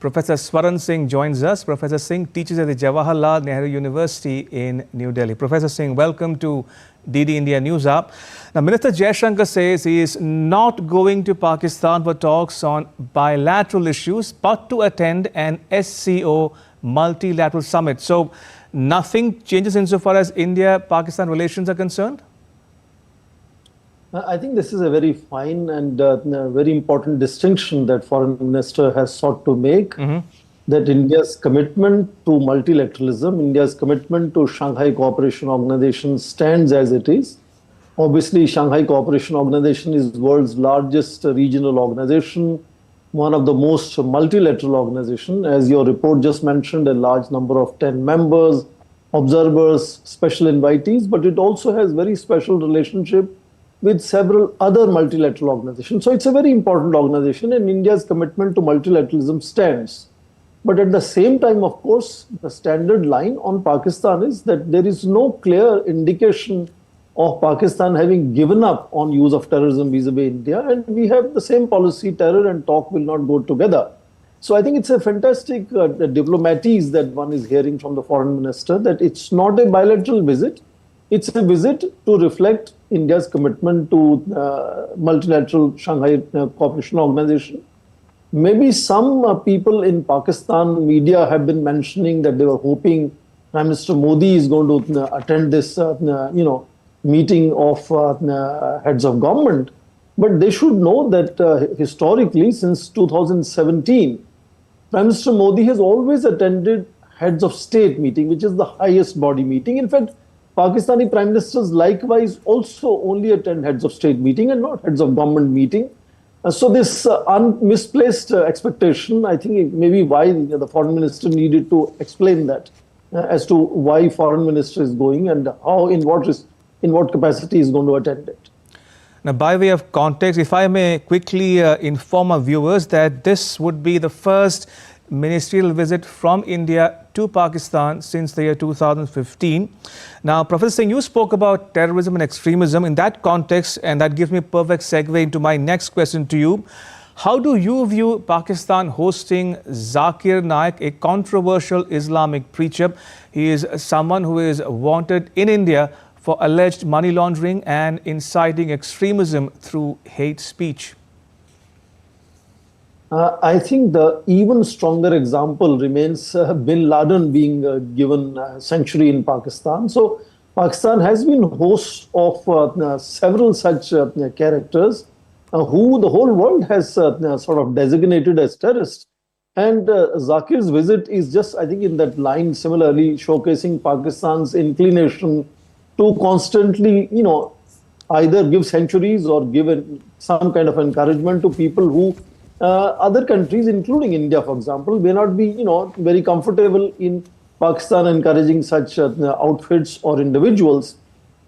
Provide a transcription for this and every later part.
Professor Swaran Singh joins us. Professor Singh teaches at the Jawaharlal Nehru University in New Delhi. Professor Singh, welcome to DD India News App. Now, Minister Jaishankar says he is not going to Pakistan for talks on bilateral issues, but to attend an SCO multilateral summit. So, nothing changes insofar as India-Pakistan relations are concerned? I think this is a very fine and very important distinction that Foreign Minister has sought to make, that India's commitment to multilateralism, India's commitment to Shanghai Cooperation Organization stands as it is. Obviously, Shanghai Cooperation Organization is the world's largest regional organization, one of the most multilateral organizations. As your report just mentioned, a large number of 10 members, observers, special invitees, but it also has very special relationship with several other multilateral organizations. So it's a very important organization, and India's commitment to multilateralism stands. But at the same time, of course, the standard line on Pakistan is that there is no clear indication of Pakistan having given up on use of terrorism vis-a-vis India, and we have the same policy. Terror and talk will not go together. So I think it's a fantastic diplomatese that one is hearing from the foreign minister, that it's not a bilateral visit. It's a visit to reflect India's commitment to multilateral Shanghai Cooperation Organization. Maybe some people in Pakistan media have been mentioning that they were hoping Prime Minister Modi is going to attend this, meeting of heads of government. But they should know that historically, since 2017, Prime Minister Modi has always attended heads of state meeting, which is the highest body meeting. In fact, Pakistani prime ministers likewise also only attend heads of state meeting and not heads of government meeting. So this misplaced expectation, I think maybe why the foreign minister needed to explain that as to why foreign minister is going and how, in what capacity is going to attend it. Now, by way of context, if I may quickly inform our viewers that this would be the first ministerial visit from India to Pakistan since the year 2015. Now, Professor Singh, you spoke about terrorism and extremism in that context, and that gives me a perfect segue into my next question to you. How do you view Pakistan hosting Zakir Naik, a controversial Islamic preacher? He is someone who is wanted in India for alleged money laundering and inciting extremism through hate speech. I think the even stronger example remains Bin Laden being given sanctuary in Pakistan. So Pakistan has been host of several such characters who the whole world has sort of designated as terrorists. And Zakir's visit is just, I think, in that line, similarly showcasing Pakistan's inclination to constantly, either give sanctuaries or give some kind of encouragement to people who other countries, including India, for example, may not be, very comfortable in Pakistan encouraging such outfits or individuals.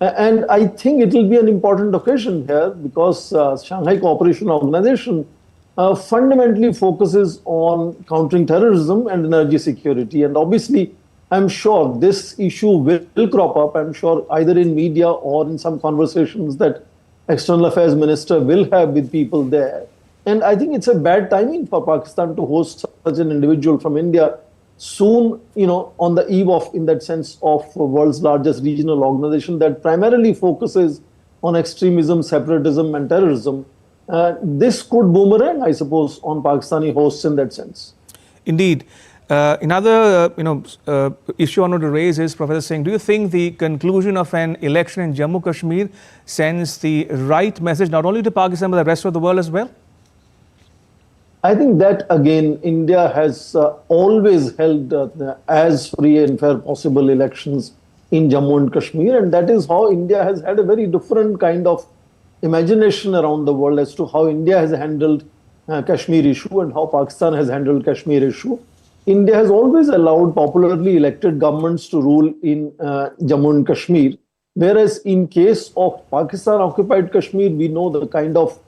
And I think it will be an important occasion here because Shanghai Cooperation Organization fundamentally focuses on countering terrorism and energy security. And obviously, I'm sure this issue will crop up. I'm sure either in media or in some conversations that External Affairs Minister will have with people there. And I think it's a bad timing for Pakistan to host such an individual from India soon, on the eve of, in that sense, of world's largest regional organization that primarily focuses on extremism, separatism, and terrorism. This could boomerang, I suppose, on Pakistani hosts in that sense. Indeed. Another, issue I want to raise is, Professor Singh, do you think the conclusion of an election in Jammu Kashmir sends the right message not only to Pakistan but the rest of the world as well? I think that, again, India has always held as free and fair possible elections in Jammu and Kashmir. And that is how India has had a very different kind of imagination around the world as to how India has handled Kashmir issue and how Pakistan has handled Kashmir issue. India has always allowed popularly elected governments to rule in Jammu and Kashmir. Whereas in case of Pakistan-occupied Kashmir, we know the kind of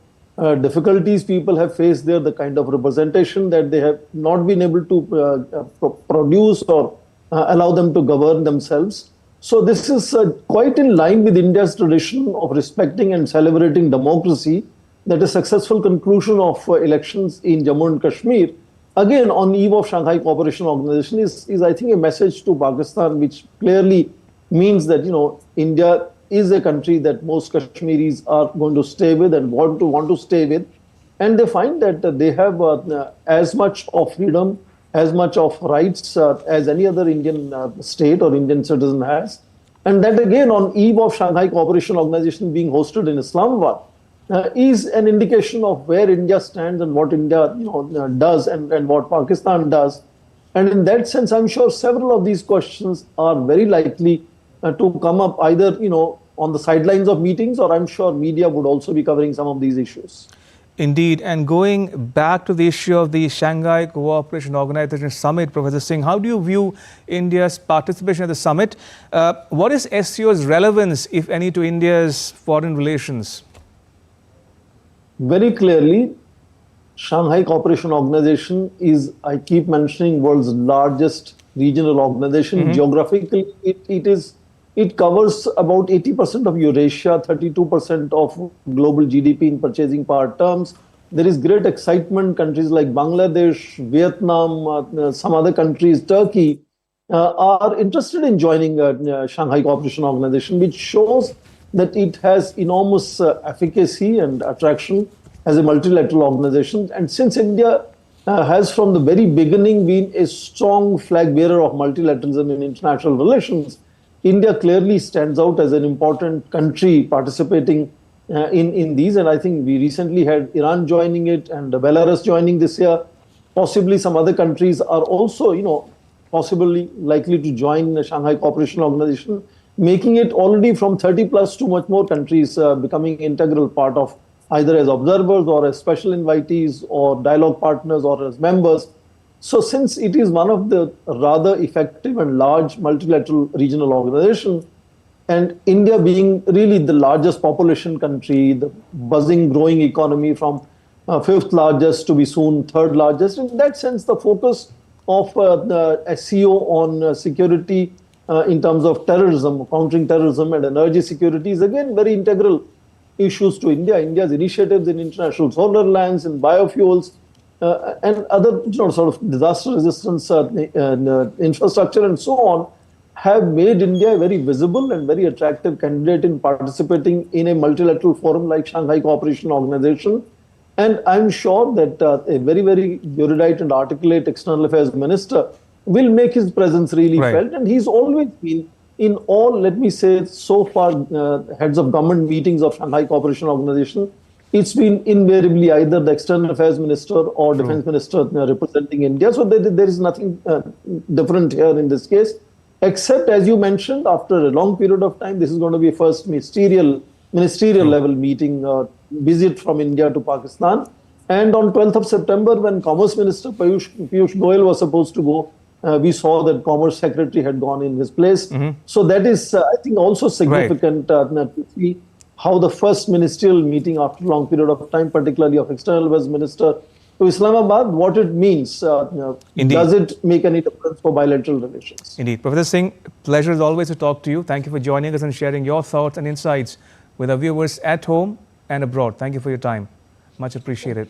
difficulties people have faced there, the kind of representation that they have not been able to produce or allow them to govern themselves. So this is quite in line with India's tradition of respecting and celebrating democracy, that a successful conclusion of elections in Jammu and Kashmir again, on the eve of Shanghai Cooperation Organization is I think, a message to Pakistan, which clearly means that, India is a country that most Kashmiris are going to stay with and want to stay with. And they find that they have as much of freedom, as much of rights as any other Indian state or Indian citizen has. And that, again, on eve of Shanghai Cooperation Organization being hosted in Islamabad, is an indication of where India stands and what India does and what Pakistan does. And in that sense, I'm sure several of these questions are very likely to come up either on the sidelines of meetings, or I'm sure media would also be covering some of these issues. Indeed. And going back to the issue of the Shanghai Cooperation Organization Summit, Professor Singh, how do you view India's participation at the summit? What is SCO's relevance, if any, to India's foreign relations? Very clearly, Shanghai Cooperation Organization is, I keep mentioning, world's largest regional organization. Geographically, it covers about 80% of Eurasia, 32% of global GDP in purchasing power terms. There is great excitement. Countries like Bangladesh, Vietnam, some other countries, Turkey, are interested in joining Shanghai Cooperation Organization, which shows that it has enormous efficacy and attraction as a multilateral organization. And since India has from the very beginning been a strong flag bearer of multilateralism in international relations, India clearly stands out as an important country participating in these. And I think we recently had Iran joining it and Belarus joining this year. Possibly some other countries are also, possibly likely to join the Shanghai Cooperation Organization, making it already from 30 plus to much more countries becoming integral part of either as observers or as special invitees or dialogue partners or as members. So since it is one of the rather effective and large multilateral regional organizations, and India being really the largest population country, the buzzing growing economy from fifth largest to be soon third largest, in that sense, the focus of the SCO on security in terms of terrorism, countering terrorism and energy security is again very integral issues to India. India's initiatives in international solar lands and biofuels and other sort of disaster resistance infrastructure and so on have made India a very visible and very attractive candidate in participating in a multilateral forum like Shanghai Cooperation Organization. And I'm sure that a very, very erudite and articulate external affairs minister will make his presence really felt. And he's always been in all, let me say, so far heads of government meetings of Shanghai Cooperation Organization, it's been invariably either the external affairs minister or defense minister representing India. So there is nothing different here in this case, except, as you mentioned, after a long period of time, this is going to be a first ministerial level meeting, visit from India to Pakistan. And on 12th of September, when Commerce Minister Piyush Goyal was supposed to go, we saw that Commerce Secretary had gone in his place. So that is, I think, also significant to see how the first ministerial meeting after a long period of time, particularly of External Affairs Minister to Islamabad, what it means. Does it make any difference for bilateral relations? Indeed. Professor Singh, pleasure as always to talk to you. Thank you for joining us and sharing your thoughts and insights with our viewers at home and abroad. Thank you for your time. Much appreciated.